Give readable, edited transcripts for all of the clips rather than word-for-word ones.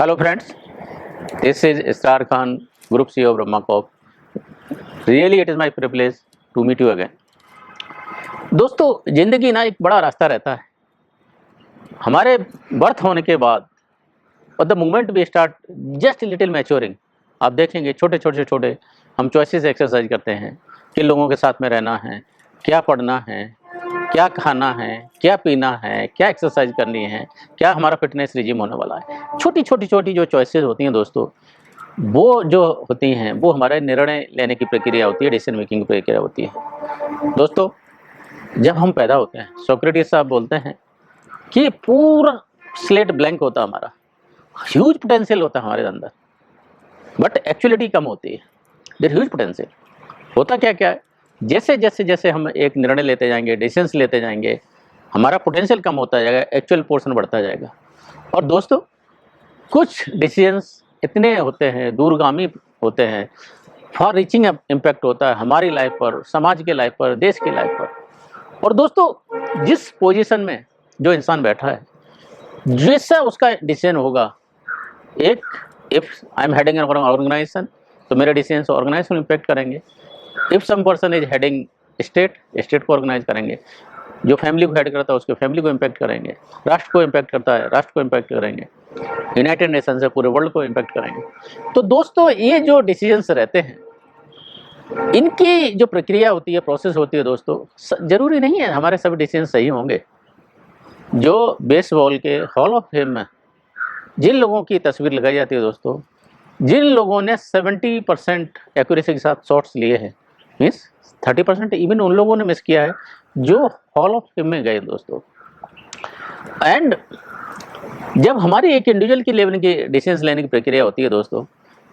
Hello friends, this is Star Khan, Group CEO of Brahma Corp. Really it is my privilege to meet you again. दोस्तों जिंदगी ना एक बड़ा रास्ता रहता है। हमारे बर्थ होने के बाद और the moment we start just little maturing, आप देखेंगे छोटे हम चॉइसेस एक्सरसाइज करते हैं, किन लोगों के साथ में रहना है, क्या पढ़ना है, क्या खाना है, क्या पीना है, क्या एक्सरसाइज करनी है, क्या हमारा फिटनेस रिजिम होने वाला है। छोटी जो चॉइसेस होती हैं दोस्तों, वो जो होती हैं वो हमारे निर्णय लेने की प्रक्रिया होती है, डिसीजन मेकिंग की प्रक्रिया होती है। दोस्तों जब हम पैदा होते हैं, सोक्रेटिस साहब बोलते हैं कि पूरा स्लेट ब्लैंक होता है हमारा, ह्यूज पोटेंशियल होता है हमारे अंदर, बट एक्चुअलिटी कम होती है। देयर ह्यूज पोटेंशियल होता क्या है, जैसे हम एक निर्णय लेते जाएंगे, डिसीजंस लेते जाएंगे, हमारा पोटेंशियल कम होता जाएगा, एक्चुअल पोर्शन बढ़ता जाएगा। और दोस्तों कुछ डिसीजंस इतने होते हैं, दूरगामी होते हैं, फॉर रीचिंग इम्पैक्ट होता है हमारी लाइफ पर, समाज के लाइफ पर, देश की लाइफ पर। और दोस्तों जिस पोजीशन में जो इंसान बैठा है, जैसा उसका डिसीजन होगा, एक if I am heading an organisation तो मेरे डिसीजन ऑर्गेनाइजेशन इम्पैक्ट करेंगे। If some person is heading state को ऑर्गेनाइज करेंगे, जो फैमिली को हेड करता है उसके फैमिली को इम्पैक्ट करेंगे, राष्ट्र को इम्पैक्ट करता है राष्ट्र को इम्पैक्ट करेंगे, यूनाइटेड नेशन से पूरे वर्ल्ड को इम्पैक्ट करेंगे। तो दोस्तों ये जो डिसीजंस रहते हैं, इनकी जो प्रक्रिया होती है, प्रोसेस होती है दोस्तों, जरूरी नहीं है हमारे सभी डिसीजन सही होंगे। जो बेसबॉल के हॉल ऑफ फेम में जिन लोगों की तस्वीर लगाई जाती है दोस्तों, जिन लोगों ने 70% एक्यूरेसी के साथ शॉट्स लिए हैं, मीन्स 30% इवन उन लोगों ने मिस किया है जो हॉल ऑफ फेम में गए दोस्तों। एंड जब हमारी एक इंडिविजुअल की लेवल की डिसीजन लेने की प्रक्रिया होती है दोस्तों,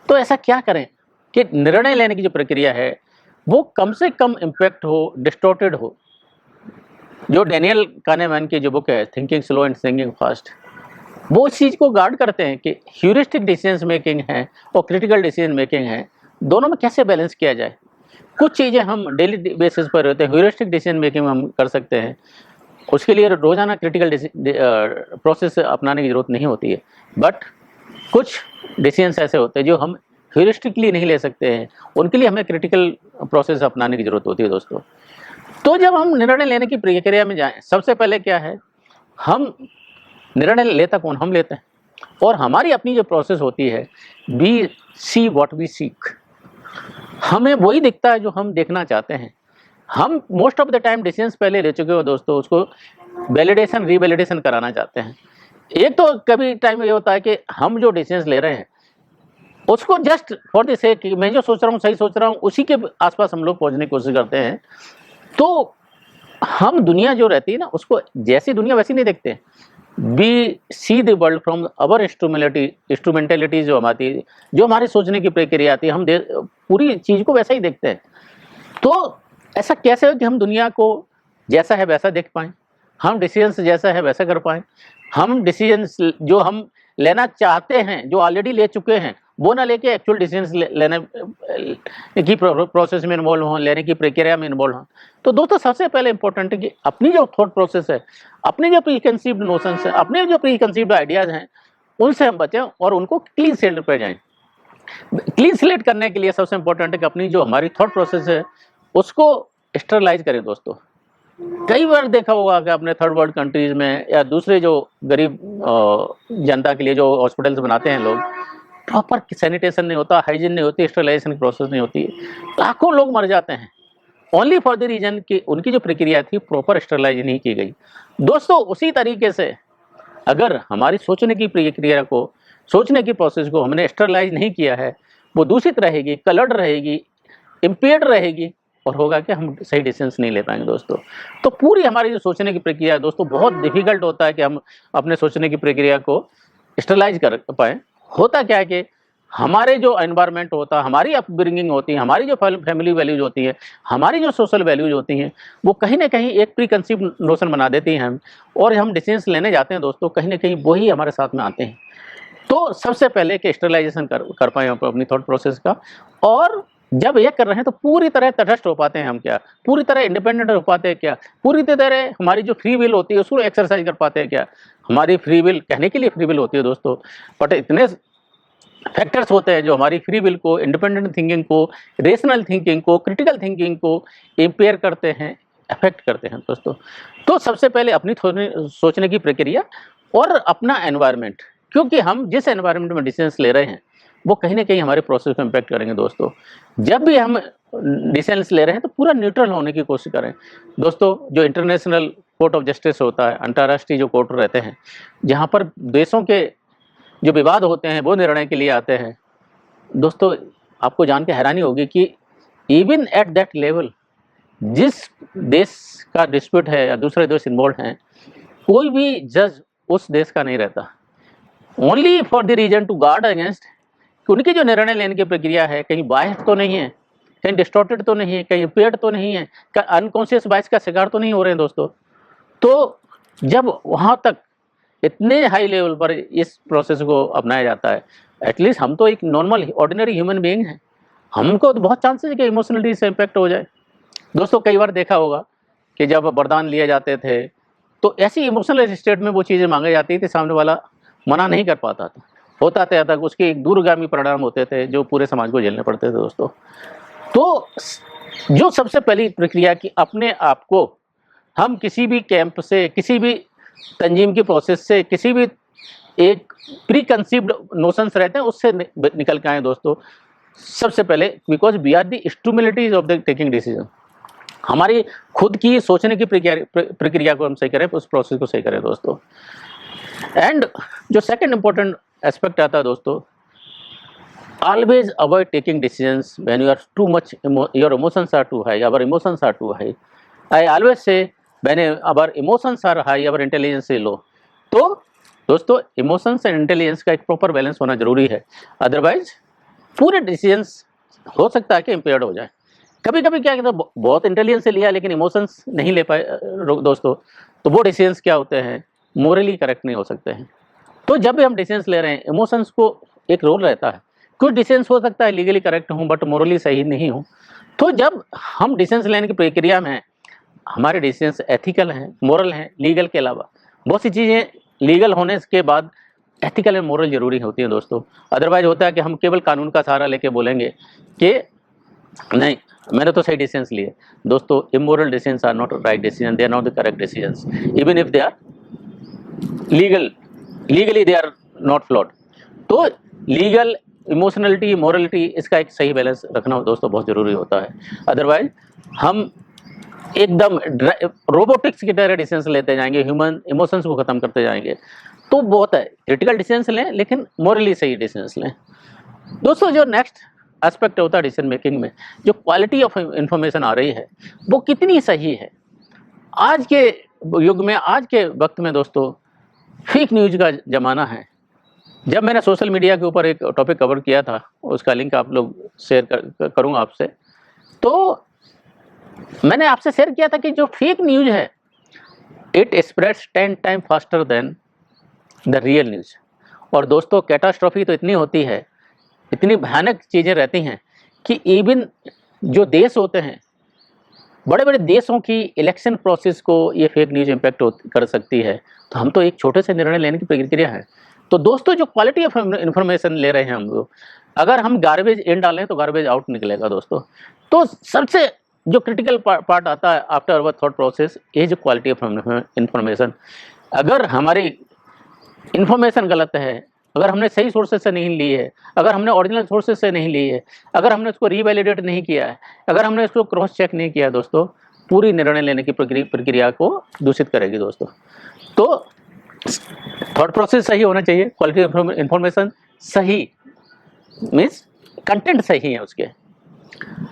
तो ऐसा क्या करें कि निर्णय लेने की जो प्रक्रिया है वो कम से कम इम्पैक्ट हो, डिस्टॉर्टेड हो। जो डैनियल कानेमैन की जो बुक है thinking slow and thinking fast, वो इस चीज़ को गार्ड करते हैं कि ह्यूरिस्टिक डिसीजन मेकिंग है और क्रिटिकल डिसीजन मेकिंग है, दोनों में कैसे बैलेंस किया जाए। कुछ चीज़ें हम डेली बेसिस पर होते हैं, ह्यूरिस्टिक डिसीजन मेकिंग हम कर सकते हैं, उसके लिए रोजाना क्रिटिकल प्रोसेस अपनाने की जरूरत नहीं होती है। बट कुछ डिसीजंस ऐसे होते हैं जो हम ह्यूरिस्टिकली नहीं ले सकते हैं, उनके लिए हमें क्रिटिकल प्रोसेस अपनाने की जरूरत होती है दोस्तों। तो जब हम निर्णय लेने की प्रक्रिया में जाएं, सबसे पहले क्या है, हम निर्णय लेता कौन, हम लेते हैं। और हमारी अपनी जो प्रोसेस होती है, we see what we seek, हमें वही दिखता है जो हम देखना चाहते हैं। हम most of the time decisions पहले ले चुके हो दोस्तों, उसको वैलिडेशन रीवैलिडेशन कराना चाहते हैं। एक तो कभी टाइम ये होता है कि हम जो डिसीजंस ले रहे हैं उसको जस्ट फॉर द सेक कि मैं जो सोच रहा हूँ सही सोच रहा हूँ, उसी के आसपास हम लोग पहुँचने की कोशिश करते हैं। तो हम दुनिया जो रहती है ना, उसको जैसी दुनिया वैसी नहीं देखते। We see the world from our instrumentality जो हमारी, जो हमारी सोचने की प्रक्रिया आती है, हम पूरी चीज़ को वैसा ही देखते हैं। तो ऐसा कैसे हो कि हम दुनिया को जैसा है वैसा देख पाएँ, हम डिसीजंस जैसा है वैसा कर पाएँ, हम डिसीजंस जो हम लेना चाहते हैं, जो ऑलरेडी ले चुके हैं, वो ना लेके एक्चुअल डिसीजंस लेने की प्रोसेस में इन्वॉल्व हों, लेने की प्रक्रिया में इन्वॉल्व हों। तो दोस्तों सबसे पहले इंपॉर्टेंट है कि अपनी जो थॉट प्रोसेस है, अपने जो प्री कंसीव्ड नोशंस है, अपने जो प्री कंसीव्ड आइडियाज़ हैं, उनसे हम बचें और उनको क्लीन स्लेट पर जाएँ। क्लीन स्लेट करने के लिए सबसे इंपॉर्टेंट है कि अपनी जो हमारी थॉट प्रोसेस है उसको स्टरलाइज करें दोस्तों। कई बार देखा होगा कि अपने थर्ड वर्ल्ड कंट्रीज में या दूसरे जो गरीब जनता के लिए जो हॉस्पिटल्स बनाते हैं लोग, प्रॉपर सैनिटेशन नहीं होता, हाइजीन नहीं होती, स्टरलाइजेशन की प्रोसेस नहीं होती है, लाखों लोग मर जाते हैं ओनली फॉर द रीजन कि उनकी जो प्रक्रिया थी प्रॉपर स्टरलाइज नहीं की गई। दोस्तों उसी तरीके से अगर हमारी सोचने की प्रक्रिया को, सोचने की प्रोसेस को हमने स्टरलाइज नहीं किया है, वो दूषित रहेगी, कलर्ड रहेगी, इम्पेयर्ड रहेगी, और होगा कि हम सही डिसीजंस नहीं ले पाएंगे दोस्तों। तो पूरी हमारी जो सोचने की प्रक्रिया है दोस्तों, बहुत डिफिकल्ट होता है कि हम अपने सोचने की प्रक्रिया को स्टरलाइज कर पाएँ। होता क्या है कि हमारे जो एनवायरनमेंट होता है, हमारी अपब्रिंगिंग होती है, हमारी जो फैमिली वैल्यूज होती है, हमारी जो सोशल वैल्यूज होती हैं, वो कहीं ना कहीं एक प्री कंसीव नोशन बना देती हैं हम, और हम डिसीजंस लेने जाते हैं दोस्तों, कहीं ना कहीं वही हमारे साथ में आते हैं। तो सबसे पहले कि स्टरलाइजेशन कर पाएँ अपनी थॉट प्रोसेस का, और जब ये कर रहे हैं तो पूरी तरह तटस्थ हो पाते हैं हम, क्या पूरी तरह इंडिपेंडेंट हो पाते हैं, क्या पूरी तरह हमारी जो फ्री विल होती है उसको एक्सरसाइज कर पाते हैं, क्या हमारी फ्री विल, कहने के लिए फ्री विल होती है दोस्तों, बट इतने फैक्टर्स होते हैं जो हमारी फ्री विल को, इंडिपेंडेंट थिंकिंग को, रेशनल थिंकिंग को, क्रिटिकल थिंकिंग को इम्पेयर करते हैं, अफेक्ट करते हैं दोस्तों। तो सबसे पहले अपनी सोचने की प्रक्रिया और अपना एनवायरनमेंट, क्योंकि हम जिस एनवायरनमेंट में डिसीजंस ले रहे हैं वो कहीं ना कहीं हमारे प्रोसेस को इम्पैक्ट करेंगे दोस्तों। जब भी हम डिसीजंस ले रहे हैं तो पूरा न्यूट्रल होने की कोशिश करें दोस्तों। जो इंटरनेशनल कोर्ट ऑफ जस्टिस होता है, अंतर्राष्ट्रीय जो कोर्ट रहते हैं, जहाँ पर देशों के जो विवाद होते हैं वो निर्णय के लिए आते हैं दोस्तों, आपको जान के हैरानी होगी कि इवन एट दैट लेवल, जिस देश का डिस्प्यूट है या दूसरे देश इन्वॉल्व हैं, कोई भी जज उस देश का नहीं रहता, only for the reason to guard against, उनकी जो निर्णय लेने की प्रक्रिया है कहीं बायस्ड तो नहीं है, कहीं डिस्टॉर्टेड तो नहीं है, कहीं इम्पेयर्ड तो नहीं है, अनकॉन्शियस बायस का शिकार तो नहीं हो रहे हैं दोस्तों। तो जब वहाँ तक इतने हाई लेवल पर इस प्रोसेस को अपनाया जाता है, एटलीस्ट हम तो एक नॉर्मल ऑर्डिनरी ह्यूमन बीइंग हैं, हमको तो बहुत चांसेस है कि इमोशनली से इम्पैक्ट हो जाए दोस्तों। कई बार देखा होगा कि जब वरदान लिए जाते थे तो ऐसी इमोशनल स्टेट में वो चीज़ें मांगी जाती थी, सामने वाला मना नहीं कर पाता था, होता था उसके एक दूरगामी परिणाम होते थे जो पूरे समाज को झेलने पड़ते थे दोस्तों। तो जो सबसे पहली प्रक्रिया कि अपने आप को हम किसी भी कैंप से, किसी भी तंजीम की प्रोसेस से, किसी भी एक प्री कंसीव्ड नोशंस रहते हैं उससे निकल के आए दोस्तों। सबसे पहले because we are the instrumentalities of the taking decision, हमारी खुद की सोचने की प्रक्रिया को हम सही करें, उस प्रोसेस को सही करें दोस्तों। एंड जो सेकंड इंपॉर्टेंट एस्पेक्ट आता है दोस्तों, always avoid taking decisions when you are too much your emotions are too high, our emotions are too high. I always say when our emotions are high, our intelligence is low. तो दोस्तों emotions and intelligence का एक proper balance होना जरूरी है, otherwise पूरे decisions हो सकता है कि इम्पेयर्ड हो जाए। कभी कभी क्या कहते हैं, बहुत इंटेलिजेंस से लिया लेकिन इमोशंस नहीं ले पाए दोस्तों, तो वो डिसीजंस क्या होते हैं, मोरली करेक्ट नहीं हो सकते हैं। तो जब भी हम डिसीजंस ले रहे हैं, इमोशंस को एक रोल रहता है। कुछ डिसीजंस हो सकता है लीगली करेक्ट हूँ बट मोरली सही नहीं हूँ, तो जब हम डिसीजंस लेने की प्रक्रिया में हैं, हमारे डिसीजंस एथिकल हैं, मोरल हैं, लीगल के अलावा बहुत सी चीज़ें लीगल होने के बाद एथिकल एंड मोरल जरूरी होती हैं दोस्तों। अदरवाइज होता है कि हम केवल कानून का सहारा लेके बोलेंगे कि नहीं मैंने तो सही डिसीजंस लिए। दोस्तों immoral decisions are not right decision, they are not the correct decisions, even if they are legally they are not flawed. तो लीगल, इमोशनलिटी, मोरलिटी, इसका एक सही बैलेंस रखना दोस्तों बहुत ज़रूरी होता है। अदरवाइज हम एकदम रोबोटिक्स की तरह डिसीजंस लेते जाएंगे, ह्यूमन इमोशंस को ख़त्म करते जाएंगे। तो बहुत है, क्रिटिकल डिसीजंस लें लेकिन मोरली सही डिसीजंस लें दोस्तों। जो नेक्स्ट एस्पेक्ट होता है डिसीजन मेकिंग में, जो क्वालिटी ऑफ इंफॉर्मेशन आ रही है वो कितनी सही है। आज के युग में, आज के वक्त में दोस्तों फेक न्यूज़ का ज़माना है। जब मैंने सोशल मीडिया के ऊपर एक टॉपिक कवर किया था, उसका लिंक आप लोग शेयर करूँगा आपसे, तो मैंने आपसे शेयर किया था कि जो फेक न्यूज़ है it spreads 10 time faster than the real news. और दोस्तों कैटास्ट्रॉफी तो इतनी होती है, इतनी भयानक चीज़ें रहती हैं कि इवन जो देश होते हैं, बड़े बड़े देशों की इलेक्शन प्रोसेस को ये फेक न्यूज़ इम्पैक्ट कर सकती है। तो हम तो एक छोटे से निर्णय लेने की प्रक्रिया है। तो दोस्तों जो क्वालिटी ऑफ इंफॉर्मेशन ले रहे हैं हम लोग, अगर हम गार्बेज इन डालें तो गार्बेज आउट निकलेगा दोस्तों। तो सबसे जो क्रिटिकल पार्ट आता है आफ्टर अवर थॉट प्रोसेस, ये जो क्वालिटी ऑफ इंफॉर्मेशन, अगर हमारी इंफॉर्मेशन गलत है, अगर हमने सही सोर्सेज से नहीं ली है, अगर हमने ओरिजिनल सोर्सेज से नहीं ली है, अगर हमने उसको रीवैलिडेट नहीं किया है, अगर हमने उसको क्रॉस चेक नहीं किया दोस्तों, पूरी निर्णय लेने की प्रक्रिया को दूषित करेगी दोस्तों। तो थॉट प्रोसेस सही होना चाहिए, क्वालिटी इंफॉर्मेशन सही मीन्स कंटेंट सही है उसके।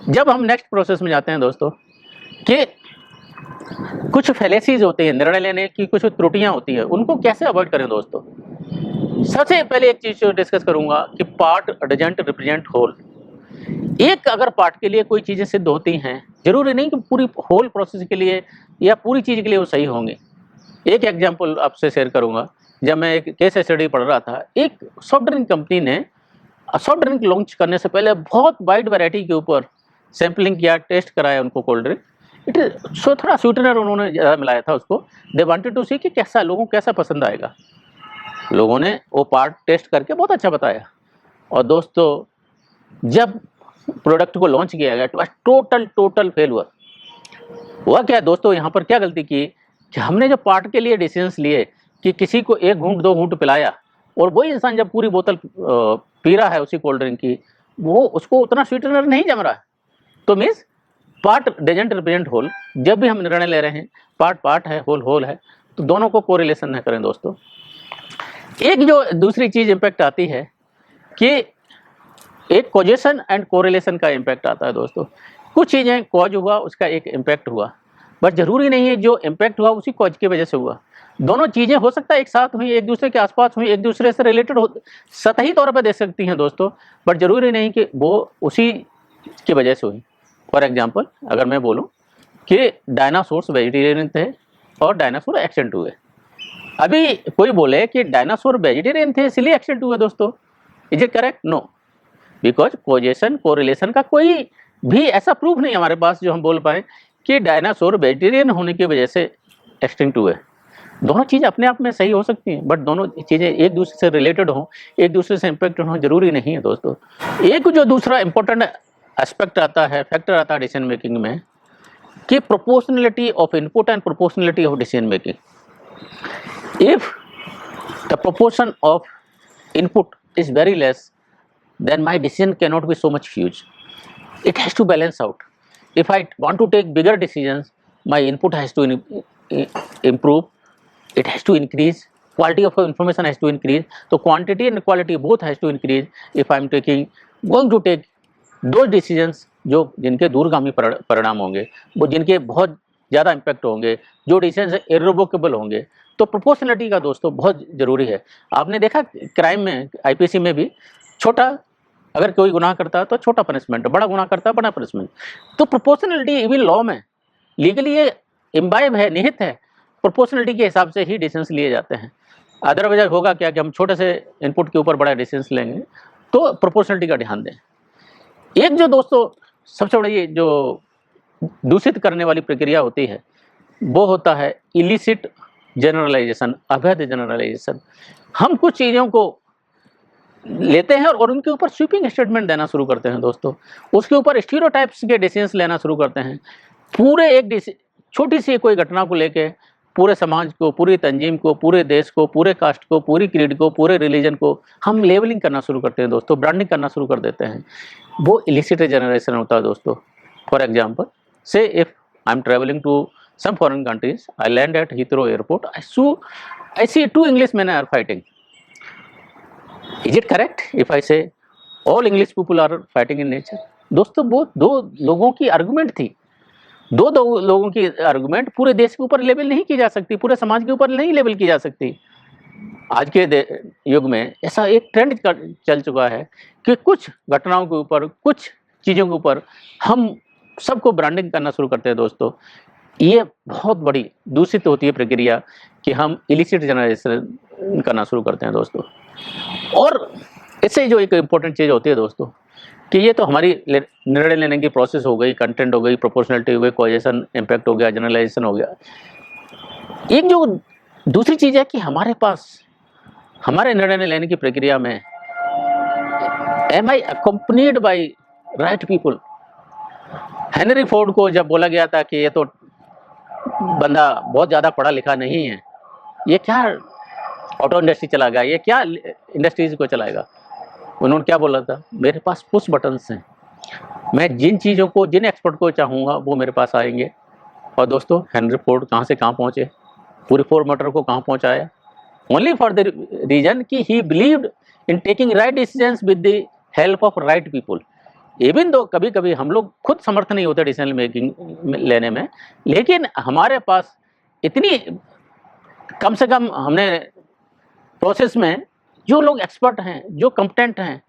जब हम नेक्स्ट प्रोसेस में जाते हैं दोस्तों कि कुछ फैलेसीज होती हैं, निर्णय लेने की कुछ त्रुटियां होती हैं, उनको कैसे अवॉइड करें दोस्तों। सबसे पहले एक चीज डिस्कस करूंगा कि पार्ट डजंट रिप्रेजेंट होल। एक अगर पार्ट के लिए कोई चीजें सिद्ध होती हैं, जरूरी नहीं कि पूरी होल प्रोसेस के लिए या पूरी चीज के लिए वो सही होंगे। एक एग्जांपल आपसे शेयर करूंगा। जब मैं एक केस स्टडी पढ़ रहा था, एक सॉफ्ट ड्रिंक कंपनी ने सॉफ्ट ड्रिंक लॉन्च करने से पहले बहुत वाइड वैरायटी के ऊपर सैम्पलिंग किया, टेस्ट कराया उनको कोल्ड ड्रिंक। थोड़ा स्वीटनर उन्होंने ज़्यादा मिलाया था उसको। दे वांटेड टू सी कि कैसा लोगों को कैसा पसंद आएगा। लोगों ने वो पार्ट टेस्ट करके बहुत अच्छा बताया। और दोस्तों जब प्रोडक्ट को लॉन्च किया गया तो टोटल फेल हुआ। हुआ क्या दोस्तों, यहाँ पर क्या गलती की कि हमने जो पार्ट के लिए डिसीजंस लिए कि किसी को 1 घूंट 2 घूंट पिलाया, और वही इंसान जब पूरी बोतल पी रहा है उसी कोल्ड ड्रिंक की, वो उसको उतना स्वीटनर नहीं जम रहा है। तो means part doesn't represent whole. जब भी हम निर्णय ले रहे हैं पार्ट है, होल है, तो दोनों को कोरिलेशन न करें दोस्तों। एक जो दूसरी चीज इंपैक्ट आती है कि एक कॉजेशन एंड कोरिलेशन का इंपैक्ट आता है दोस्तों। कुछ चीजें कॉज हुआ, उसका एक इंपैक्ट हुआ, बट जरूरी नहीं है जो इंपैक्ट हुआ उसी कॉज की वजह से हुआ। दोनों चीजें हो सकता है एक साथ हुई, एक दूसरे के आसपास हुई, एक दूसरे से रिलेटेड हो, सतही तौर पर देख सकती हैं दोस्तों, बट जरूरी नहीं कि वो उसी की वजह से हुई। फॉर एग्जाम्पल अगर मैं बोलूँ कि डायनासोर्स वेजिटेरियन थे और डायनासोर एक्सटेंट हुए, अभी कोई बोले कि डायनासोर वेजिटेरियन थे इसलिए एक्सटेंट हुए दोस्तों, is it correct? No, because causation correlation का कोई भी ऐसा प्रूफ नहीं हमारे पास जो हम बोल पाए कि डायनासोर वेजिटेरियन होने की वजह से एक्सटिंक्ट हुए। दोनों चीज़ अपने आप में सही हो सकती हैं, बट दोनों चीज़ें एक दूसरे से रिलेटेड हों, एक दूसरे से इम्पैक्ट हों, जरूरी नहीं है दोस्तों। एक जो दूसरा इंपॉर्टेंट एस्पेक्ट आता है, फैक्टर आता है डिसीजन मेकिंग में, कि proportionality of input and proportionality of decision making. If the proportion of input is very less, then my decision cannot be so much huge. It has to balance out. If I want to take bigger decisions, my input has to improve, it has to increase, quality of information has to increase, so quantity and quality both has to increase if I am going to take those decisions जो जिनके दूरगामी परिणाम होंगे, वो जिनके बहुत ज़्यादा impact होंगे, जो डिसीजन इर्रिवोकेबल होंगे। तो प्रोपोर्शनलिटी का दोस्तों बहुत ज़रूरी है। आपने देखा क्राइम में, आईपीसी में भी, छोटा अगर कोई गुनाह करता है तो छोटा पनिशमेंट, बड़ा गुनाह करता है बड़ा पनिशमेंट। तो प्रोपोर्शनलिटी इवन लॉ में लीगली ये इम्बाइब है, निहित है, प्रोपोर्शनलिटी के हिसाब से ही डिसीजंस लिए जाते हैं। अदरवाइज होगा क्या कि हम छोटे से इनपुट के ऊपर बड़ा डिसीजंस लेंगे, तो प्रोपोर्शनलिटी का ध्यान दें। एक जो दोस्तों सबसे बड़ी जो दूषित करने वाली प्रक्रिया होती है वो होता है इलिसिट जनरलाइजेशन, अवैध जनरलाइजेशन। हम कुछ चीज़ों को लेते हैं और उनके ऊपर स्वीपिंग स्टेटमेंट देना शुरू करते हैं दोस्तों, उसके ऊपर स्टीरियोटाइप्स के डिसीजंस लेना शुरू करते हैं। पूरे एक छोटी सी कोई घटना को लेके पूरे समाज को, पूरी तंजीम को, पूरे देश को, पूरे कास्ट को, पूरी क्रीड को, पूरे रिलीजन को हम लेवलिंग करना शुरू करते हैं दोस्तों, ब्रांडिंग करना शुरू कर देते हैं। वो इलिसिट जनरेशन होता है दोस्तों। For example, say if I am travelling to some foreign countries, I land at Heathrow airport, I see 2 Englishmen are fighting. Is it correct if I say all English people are fighting in nature? दोस्तों वो 2 लोगों की argument थी, 2 लोगों की argument पूरे देश के ऊपर लेवल नहीं की जा सकती, पूरे समाज के ऊपर नहीं लेवल की जा सकती। आज के युग में ऐसा एक ट्रेंड चल चुका है कि कुछ घटनाओं के ऊपर, कुछ चीज़ों के ऊपर हम सबको ब्रांडिंग करना शुरू करते हैं दोस्तों। ये बहुत बड़ी दूषित होती है प्रक्रिया कि हम इलिसिट जनरेशन करना शुरू करते हैं दोस्तों। और इससे जो एक इम्पोर्टेंट चीज़ होती है दोस्तों कि ये तो हमारी निर्णय लेने की प्रोसेस हो गई, कंटेंट हो गई, प्रोपोर्शनलिटी हो गई, कॉजेशन इम्पैक्ट हो गया, जनरलाइजेशन हो गया। एक जो दूसरी चीज़ है कि हमारे पास हमारे निर्णय लेने की प्रक्रिया में am I accompanied by right people. Henry Ford को जब बोला गया था कि ये तो बंदा बहुत ज़्यादा पढ़ा लिखा नहीं है, ये क्या ऑटो इंडस्ट्री चलाएगा, ये क्या इंडस्ट्रीज को चलाएगा, उन्होंने क्या बोला था, मेरे पास पुश बटन्स हैं, मैं जिन चीज़ों को, जिन एक्सपर्ट को चाहूँगा वो मेरे पास आएंगे। और दोस्तों हेनरी फोर्ड कहाँ से कहाँ पहुँचे, पूरी फोर्ड मोटर को कहाँ पहुँचाया, ओनली फॉर द रीजन कि ही believed in taking right decisions with the help of right people. Even though कभी कभी हम लोग खुद समर्थ नहीं होते डिसीजन मेकिंग लेने में, लेकिन हमारे पास इतनी कम से कम हमने प्रोसेस में जो लोग एक्सपर्ट हैं, जो कॉम्पिटेंट हैं,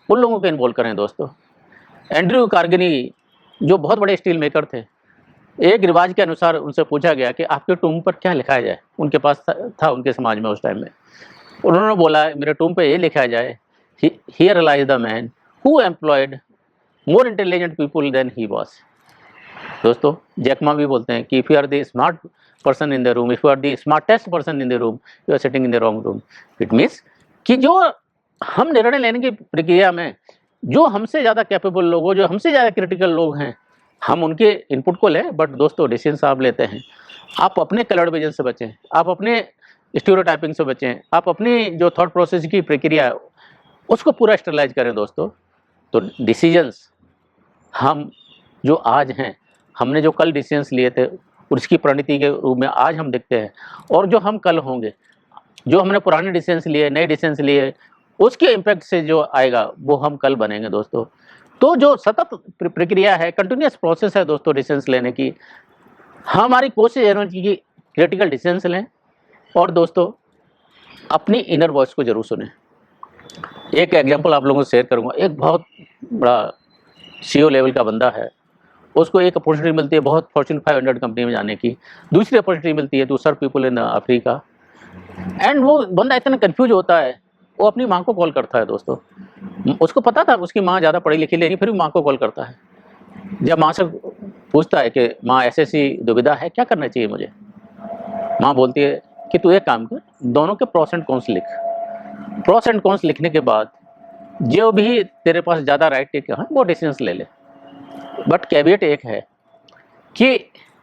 उन लोगों को इन्वॉल्व करें दोस्तों। एंड्रयू कार्गनी जो बहुत बड़े स्टील मेकर थे, एक रिवाज के अनुसार उनसे पूछा गया कि आपके टूम पर क्या लिखा जाए, उनके पास था उनके समाज में उस टाइम में। उन्होंने बोला मेरे टूम पे ये लिखा जाए, here lies the man who employed more intelligent people than he was। दोस्तों जैकमा भी बोलते हैं कि if you are the smart person in the room, if you are the smartest person in the room, you are sitting in the wrong room. It means कि जो हम निर्णय लेने की प्रक्रिया में जो हमसे ज़्यादा कैपेबल लोग हो, जो हमसे ज़्यादा क्रिटिकल लोग हैं, हम उनके इनपुट को लें, बट दोस्तों डिसीजन आप लेते हैं। आप अपने कलर विजन से बचें, आप अपने स्टीरियोटाइपिंग से बचें, आप अपनी जो थॉट प्रोसेस की प्रक्रिया है उसको पूरा स्टरलाइज करें दोस्तों। तो डिसीजंस हम जो आज हैं, हमने जो कल डिसीजंस लिए थे उसकी परिणति के रूप में आज हम दिखते हैं, और जो हम कल होंगे, जो हमने पुराने डिसीजंस लिए, नए डिसीजंस लिए, उसके इम्पैक्ट से जो आएगा वो हम कल बनेंगे दोस्तों। तो जो सतत प्रक्रिया है, कंटिन्यूस प्रोसेस है दोस्तों डिसीजंस लेने की, हमारी कोशिश ये रहनी चाहिए कि क्रिटिकल डिसीजंस लें, और दोस्तों अपनी इनर वॉइस को जरूर सुनें। एक एग्जांपल आप लोगों को शेयर करूंगा। एक बहुत बड़ा सीईओ लेवल का बंदा है, उसको एक अपॉर्चुनिटी मिलती है बहुत फॉर्च्यून 500 कंपनी में जाने की, दूसरी अपॉर्चुनिटी मिलती है to serve people in Africa. And वो बंदा इतना कंफ्यूज होता है, वो अपनी माँ को कॉल करता है दोस्तों। उसको पता था उसकी माँ ज़्यादा पढ़ी लिखी नहीं, फिर भी माँ को कॉल करता है। जब माँ से पूछता है कि माँ ऐसी दुविधा है, क्या करना चाहिए मुझे, माँ बोलती है कि तू एक काम कर, दोनों के प्रोस एंड कॉन्स लिख। प्रोस एंड कॉन्स लिखने के बाद जो भी तेरे पास ज़्यादा राइट टेक है वो डिसीजंस ले ले। बट कैविएट एक है कि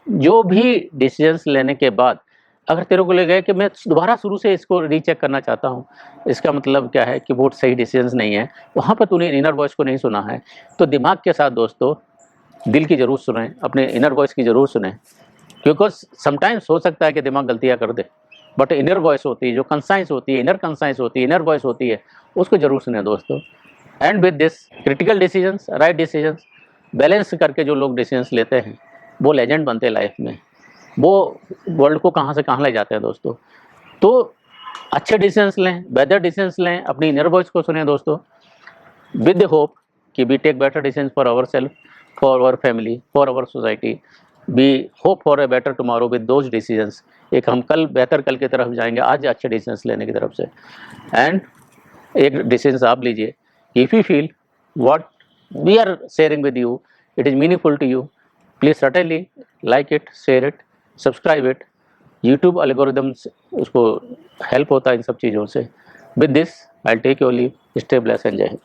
जो भी डिसीजंस लेने के बाद अगर तेरे को लगे कि मैं दोबारा शुरू से इसको रीचेक करना चाहता हूँ, इसका मतलब क्या है कि वो सही डिसीजंस नहीं है, वहाँ पर तूने इनर वॉइस को नहीं सुना है। तो दिमाग के साथ दोस्तों दिल की ज़रूर सुने, अपने इनर वॉइस की ज़रूर सुने, क्योंकि समटाइम्स हो सकता है कि दिमाग गलतियाँ कर दे, बट इनर वॉइस होती है, जो कंसाइंस होती है, इनर कंसाइंस होती है, इनर वॉइस होती है, उसको जरूर सुने दोस्तों। And with this critical decisions, right decisions balance करके जो लोग डिसीजंस लेते हैं वो लेजेंड बनते हैं लाइफ में, वो वर्ल्ड को कहाँ से कहाँ ले जाते हैं दोस्तों। तो अच्छे डिसीजंस लें, बेटर डिसीजंस लें, अपनी इनर वॉइस को सुने दोस्तों, विद द होप कि we take better decisions for our self, for our family, for our society. We hope for a better tomorrow with those decisions. एक हम कल बेहतर कल की तरफ जाएंगे आज अच्छे डिसीजंस लेने की तरफ से। एंड एक डिसीजंस आप लीजिए, if you feel what we are sharing with you it is meaningful to you, please certainly like it, share it, subscribe it. YouTube algorithms उसको हेल्प होता है इन सब चीज़ों से। With this I take your leave, stay blessed and जय हिंद।